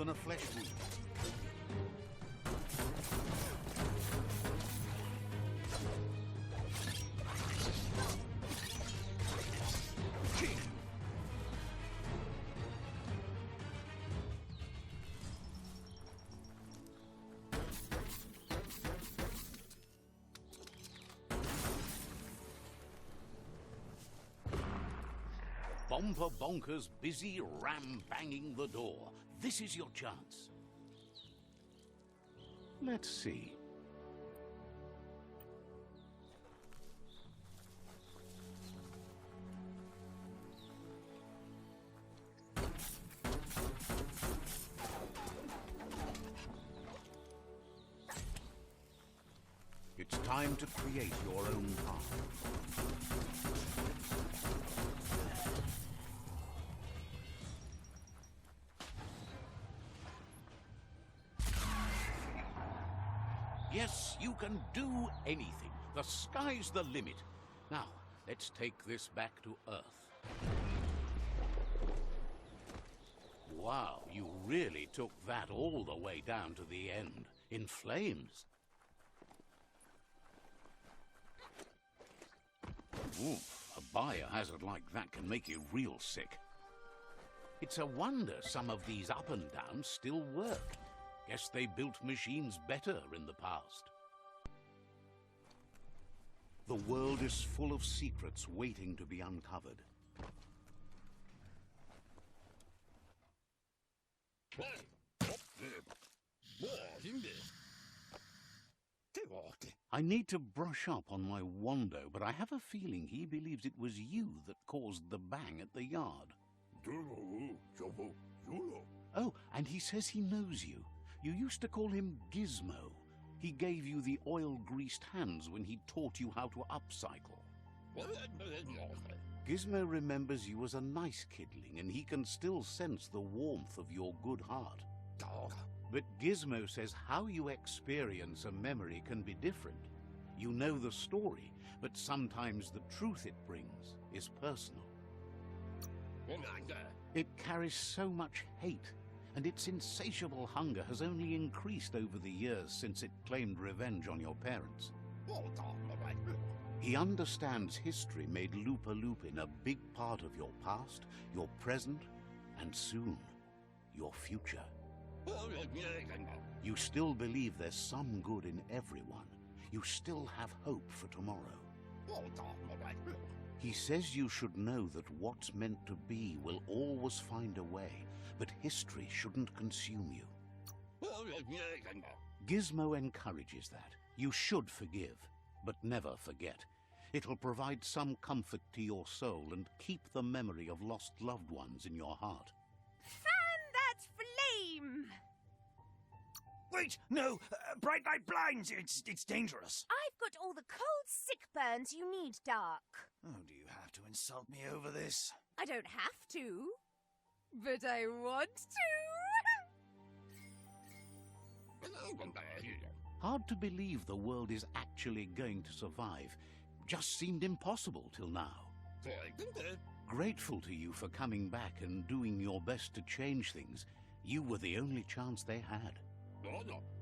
than a flesh wound. Bomper Bonker's busy ram-banging the door. This is your chance. Let's see. It's time to create your own path. Yes, you can do anything. The sky's the limit. Now, let's take this back to Earth. Wow, you really took that all the way down to the end, in flames. Ooh, a biohazard like that can make you real sick. It's a wonder some of these up and downs still work. Guess they built machines better in the past. The world is full of secrets waiting to be uncovered. I need to brush up on my Wando, but I have a feeling he believes it was you that caused the bang at the yard. Oh, and he says he knows you. You used to call him Gizmo. He gave you the oil-greased hands when he taught you how to upcycle. Gizmo remembers you as a nice kidling, and he can still sense the warmth of your good heart. But Gizmo says how you experience a memory can be different. You know the story, but sometimes the truth it brings is personal. It carries so much hate, and its insatiable hunger has only increased over the years since it claimed revenge on your parents. He understands history made Loopa Loopin a big part of your past, your present, and soon, your future. You still believe there's some good in everyone. You still have hope for tomorrow. He says you should know that what's meant to be will always find a way, but history shouldn't consume you. Gizmo encourages that. You should forgive, but never forget. It'll provide some comfort to your soul and keep the memory of lost loved ones in your heart. Fan that flame! Wait, no! Bright light blinds! It's dangerous. I've got all the cold sick burns you need, Dark. Oh, do you have to insult me over this? I don't have to, but I want to. Hard to believe the world is actually going to survive. Just seemed impossible till now. Grateful to you for coming back and doing your best to change things. You were the only chance they had.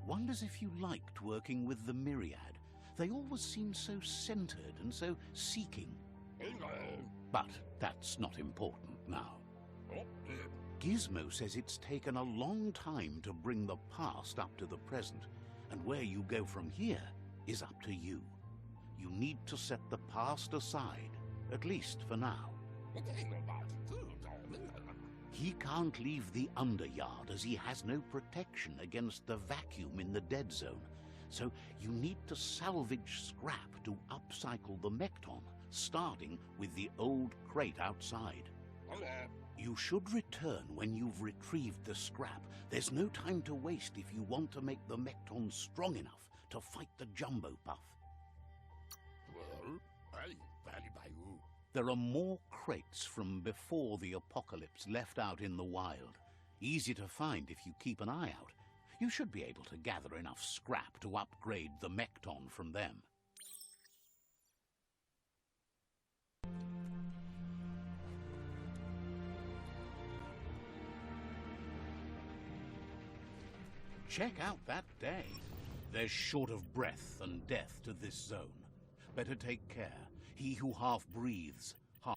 Wonders if you liked working with the Myriad. They always seem so centered and so seeking. But that's not important now. Gizmo says it's taken a long time to bring the past up to the present, and where you go from here is up to you. You need to set the past aside, at least for now. He can't leave the Underyard as he has no protection against the vacuum in the dead zone, so you need to salvage scrap to upcycle the Mekton, starting with the old crate outside. You should return when you've retrieved the scrap. There's no time to waste if you want to make the Mekton strong enough to fight the Jumbo Puff. There are more crates from before the apocalypse left out in the wild. Easy to find if you keep an eye out. You should be able to gather enough scrap to upgrade the Mekton from them. Check out that day. There's short of breath and death to this zone. Better take care. He who half breathes, half...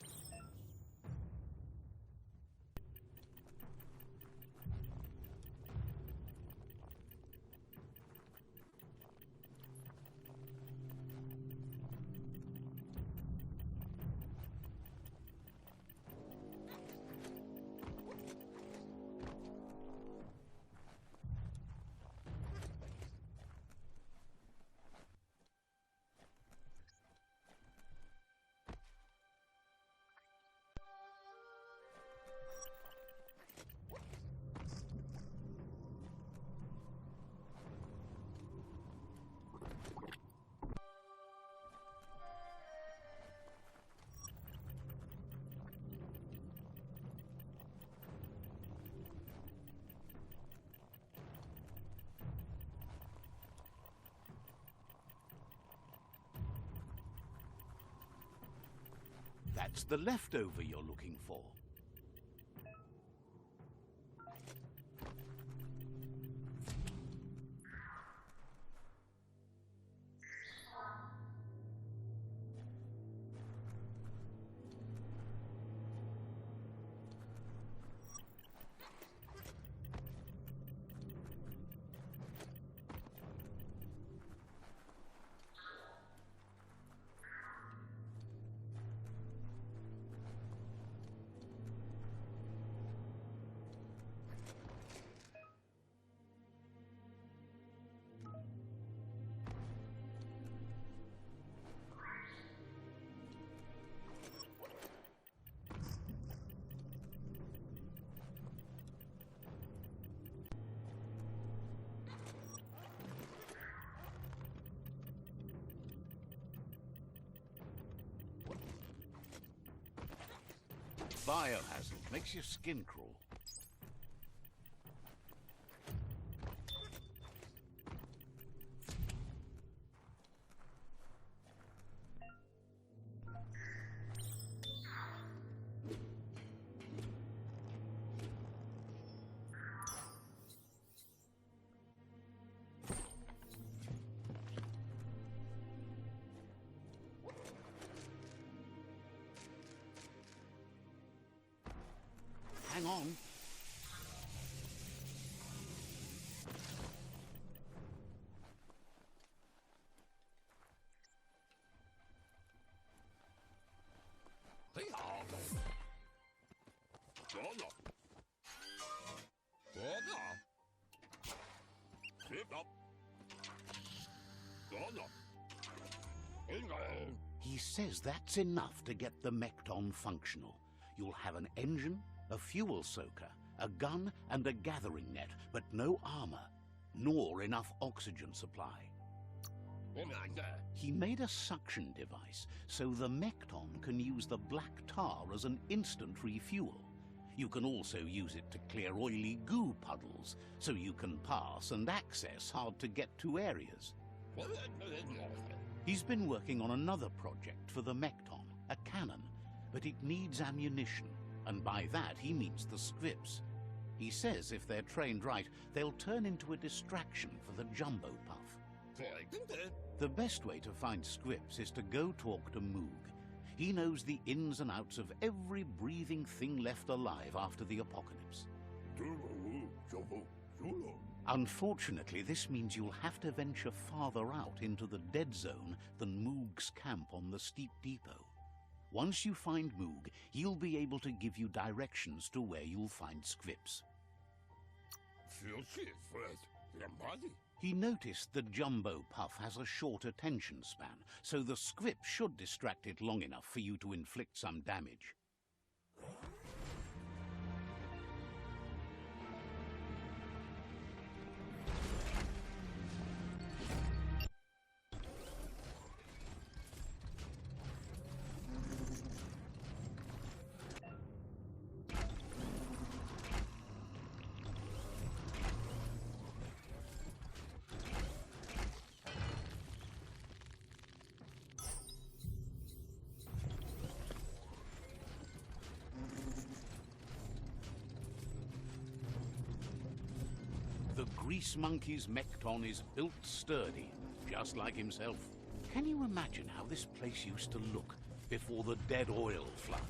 That's the leftover you're looking for. Biohazard makes your skin crawl. Hang on. He says that's enough to get the Mekton functional. You'll have an engine, a fuel soaker, a gun and a gathering net, but no armor, nor enough oxygen supply. He made a suction device so the Mekton can use the black tar as an instant refuel. You can also use it to clear oily goo puddles, so you can pass and access hard-to-get-to areas. He's been working on another project for the Mekton, a cannon, but it needs ammunition, and by that he means the scripts. He says if they're trained right, they'll turn into a distraction for the Jumbo Puff. The best way to find scripts is to go talk to Moog. He knows the ins and outs of every breathing thing left alive after the apocalypse. Unfortunately, this means you'll have to venture farther out into the dead zone than Moog's camp on the steep depot. Once you find Moog, he'll be able to give you directions to where you'll find scripts. He noticed the Jumbo Puff has a short attention span, so the script should distract it long enough for you to inflict some damage. Grease Monkey's Mekton is built sturdy, just like himself. Can you imagine how this place used to look before the dead oil flood?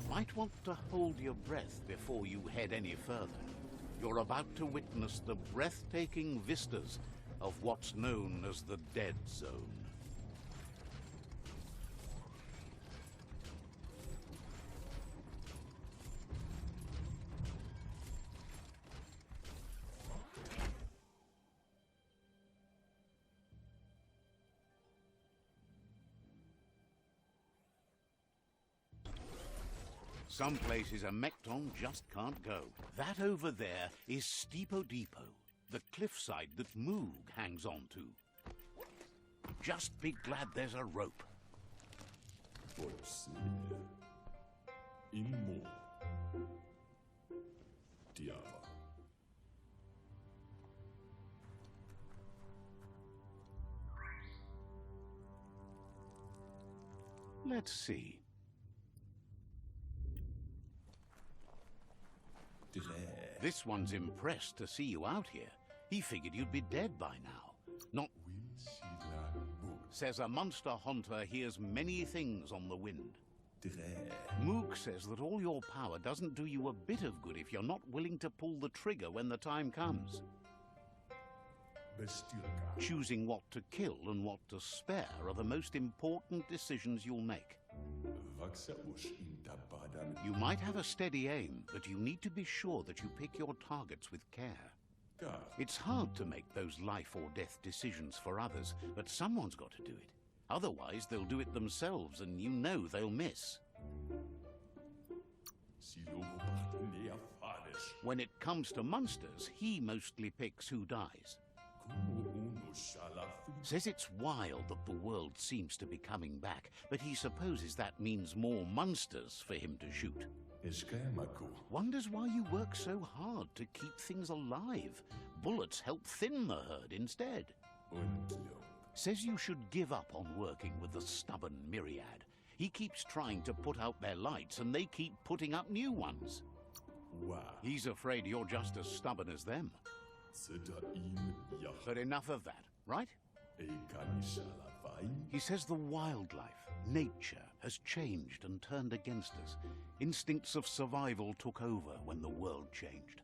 Might want to hold your breath before you head any further. You're about to witness the breathtaking vistas of what's known as the Dead Zone. Some places a Mekton just can't go. That over there is Steepo Depot, the cliffside that Moog hangs on to. Just be glad there's a rope. Let's see. This one's impressed to see you out here. He figured you'd be dead by now. Not... Says a monster hunter hears many things on the wind. Mook says that all your power doesn't do you a bit of good if you're not willing to pull the trigger when the time comes. Choosing what to kill and what to spare are the most important decisions you'll make. You might have a steady aim, but you need to be sure that you pick your targets with care. It's hard to make those life or death decisions for others, but someone's got to do it. Otherwise, they'll do it themselves, and you know they'll miss. When it comes to monsters, he mostly picks who dies. Says it's wild that the world seems to be coming back, but he supposes that means more monsters for him to shoot. Wonders why you work so hard to keep things alive. Bullets help thin the herd instead. Says you should give up on working with the stubborn Myriad. He keeps trying to put out their lights and they keep putting up new ones. He's afraid you're just as stubborn as them. But enough of that, right? He says the wildlife, nature, has changed and turned against us. Instincts of survival took over when the world changed.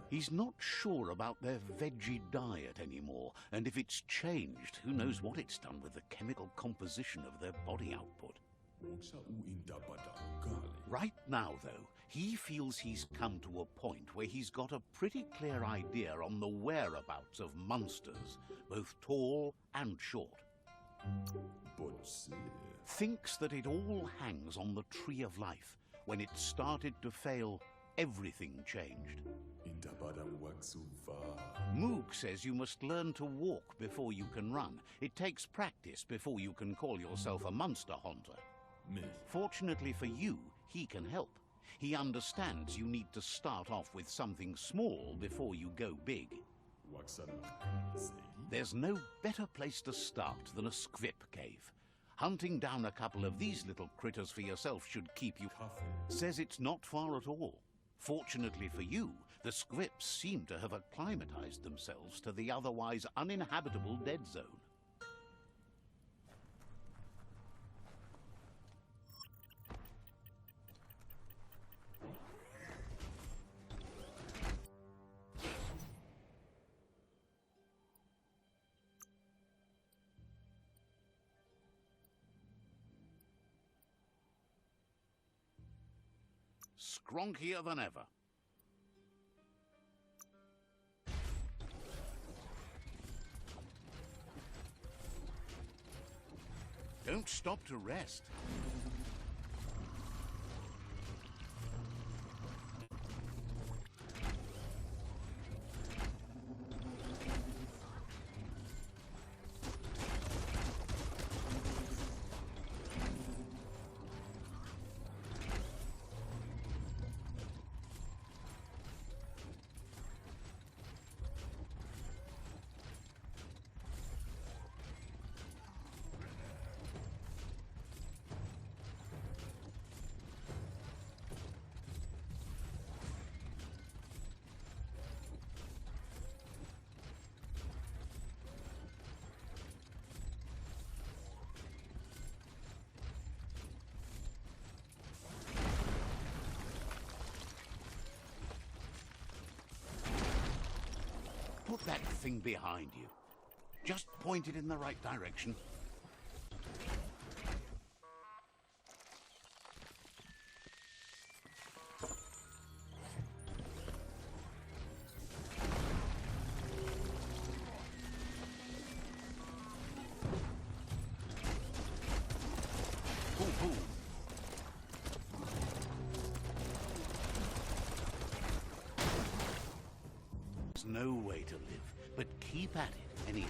He's not sure about their veggie diet anymore, and if it's changed, who knows what it's done with the chemical composition of their body output. Right now, though, he feels he's come to a point where he's got a pretty clear idea on the whereabouts of monsters, both tall and short. Thinks that it all hangs on the tree of life. When it started to fail, everything changed. Moog says you must learn to walk before you can run. It takes practice before you can call yourself a monster hunter. Fortunately for you, he can help. He understands you need to start off with something small before you go big. There's no better place to start than a squip cave. Hunting down a couple of these little critters for yourself should keep you... Says it's not far at all. Fortunately for you, the squips seem to have acclimatized themselves to the otherwise uninhabitable dead zone. Skronkier than ever. Don't stop to rest. Put that thing behind you. Just point it in the right direction. Pull, pull. There's no way to live, but keep at it anyhow.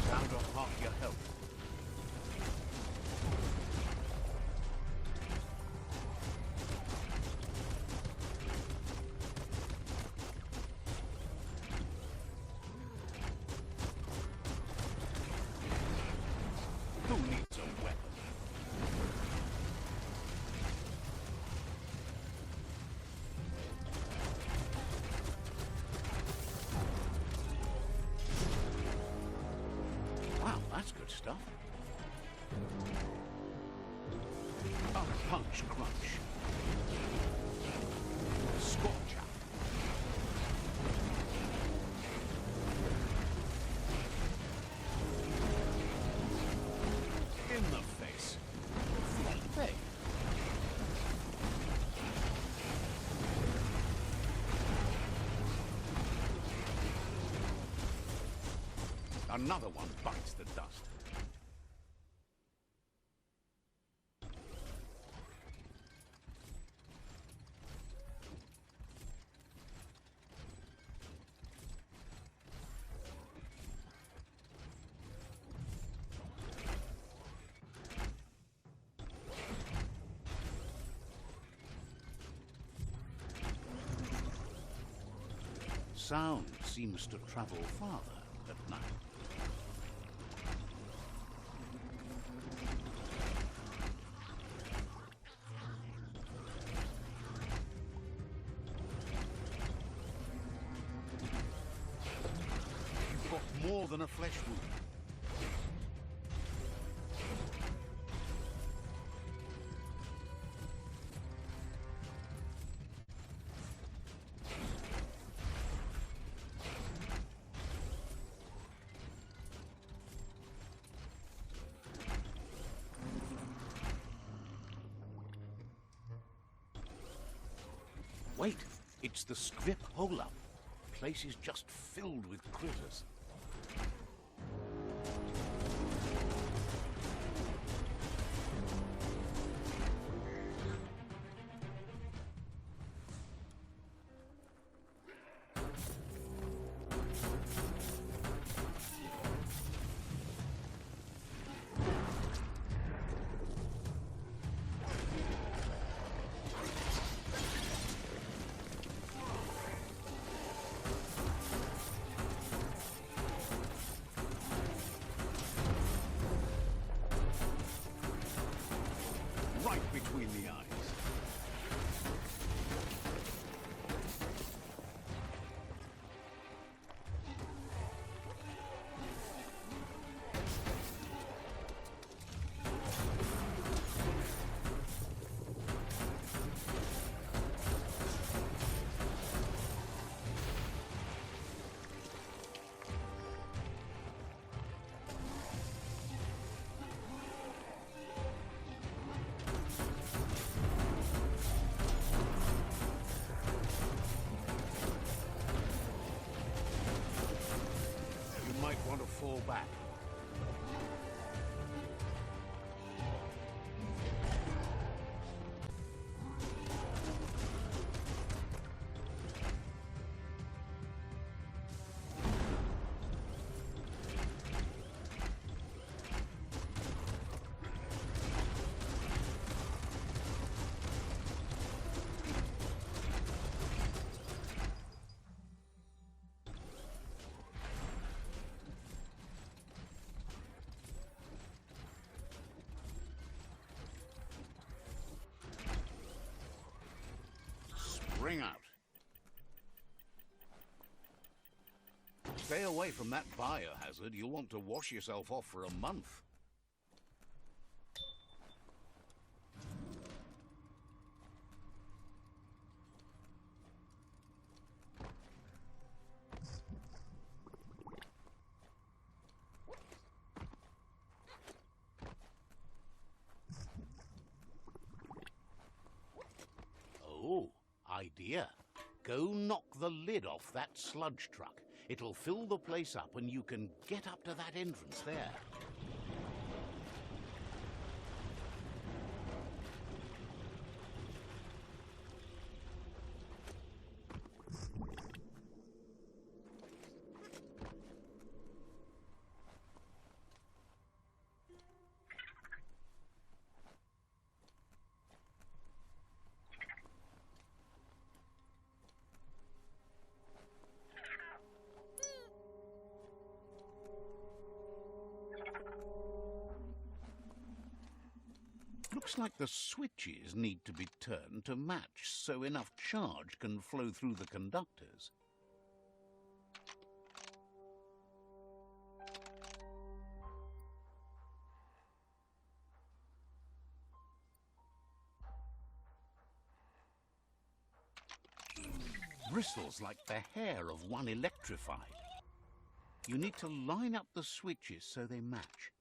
Down to half your health. Who needs a weapon? Wow, that's good stuff. A punch crunch. Scorcher. In the face. Hey. Another one bites the dust. Sound seems to travel farther at night. You've got more than a flesh wound. Wait, it's the script hole-up. Place is just filled with critters. Stay away from that biohazard. You'll want to wash yourself off for a month. Oh, idea. Go knock the lid off that sludge truck. It'll fill the place up and you can get up to that entrance there. Looks like the switches need to be turned to match so enough charge can flow through the conductors. Bristles like the hair of one electrified. You need to line up the switches so they match.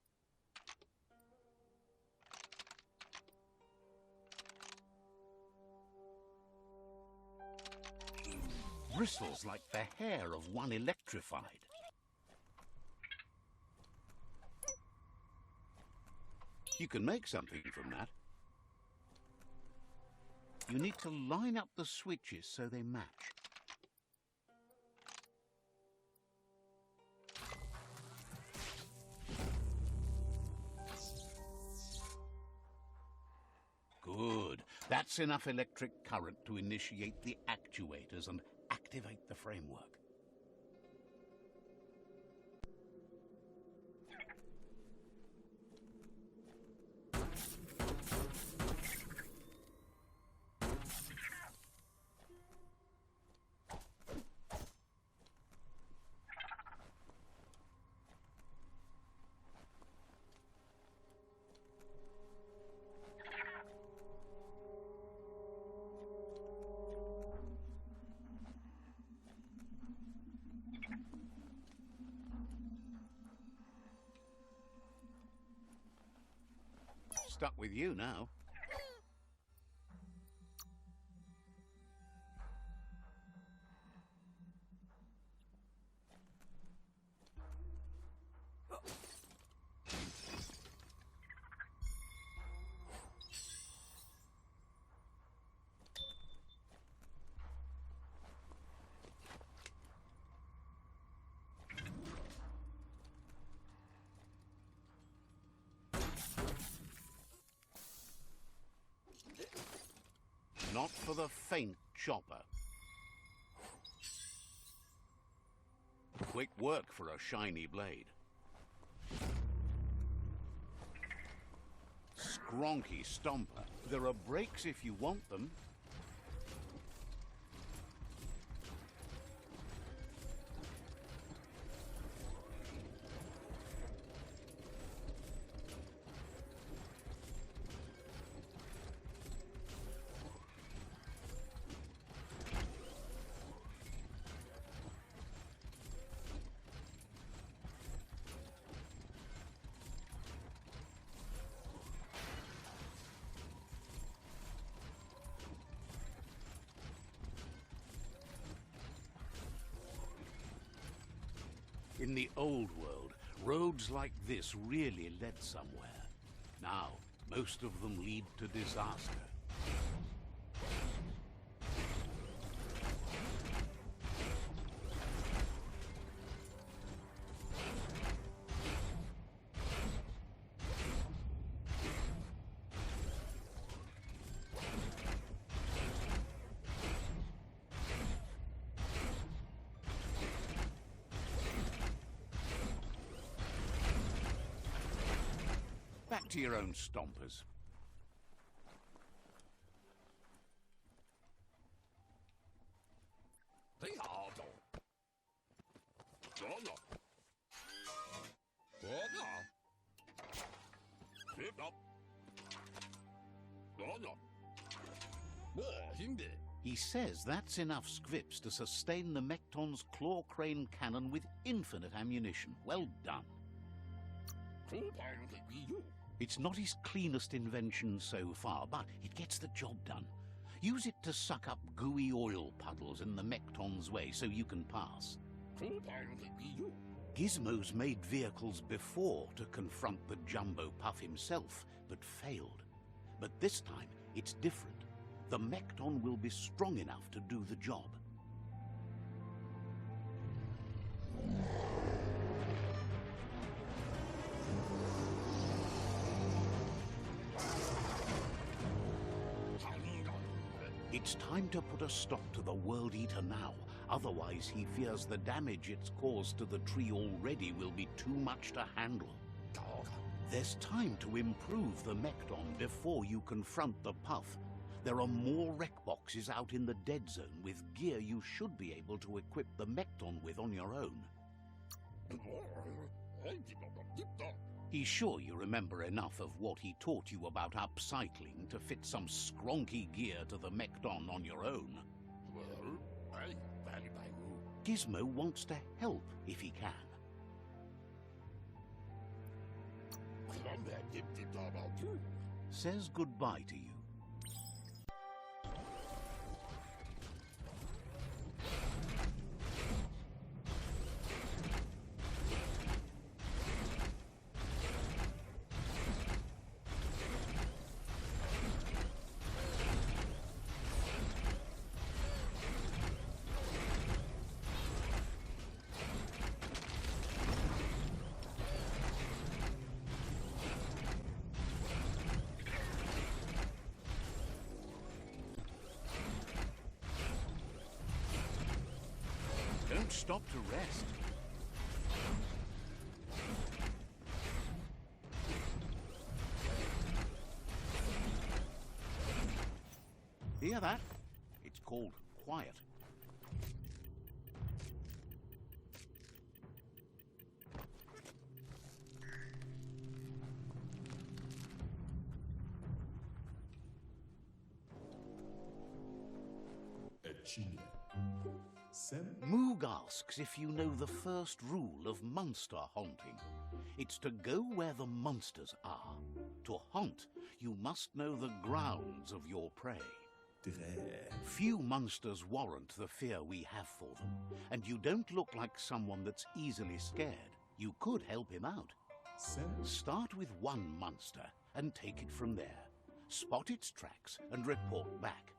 Bristles like the hair of one electrified. You can make something from that. You need to line up the switches so they match. Good. That's enough electric current to initiate the actuators and activate the framework. Stuck with you now. Not for the faint, chopper. Quick work for a shiny blade. Skronky stomper. There are brakes if you want them. In the old world, roads like this really led somewhere. Now, most of them lead to disaster. Back to your own stompers. He says that's enough scrips to sustain the Mekton's claw crane cannon with infinite ammunition. Well done. It's not his cleanest invention so far, but it gets the job done. Use it to suck up gooey oil puddles in the Mekton's way so you can pass. Gizmo's made vehicles before to confront the Jumbo Puff himself, but failed. But this time, it's different. The Mekton will be strong enough to do the job. It's time to put a stop to the World Eater now. Otherwise, he fears the damage it's caused to the tree already will be too much to handle. There's time to improve the Mekton before you confront the Puff. There are more wreck boxes out in the dead zone with gear you should be able to equip the Mekton with on your own. He's sure you remember enough of what he taught you about upcycling to fit some skronky gear to the Mekton on your own. Gizmo wants to help if he can. Says goodbye to you. Don't stop to rest. Hear that? It's called quiet. Moog asks if you know the first rule of monster haunting. It's to go where the monsters are. To haunt, you must know the grounds of your prey. Few monsters warrant the fear we have for them, and you don't look like someone that's easily scared. You could help him out. Start with one monster and take it from there. Spot its tracks and report back.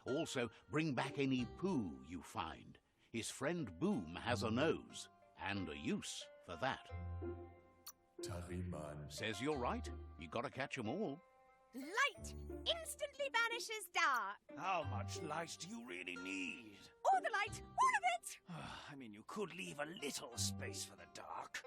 Also, bring back any poo you find. His friend Boom has a nose, and a use for that. Says you're right. You gotta catch 'em all. Light instantly vanishes dark. How much light do you really need? All the light, all of it! I mean, you could leave a little space for the dark.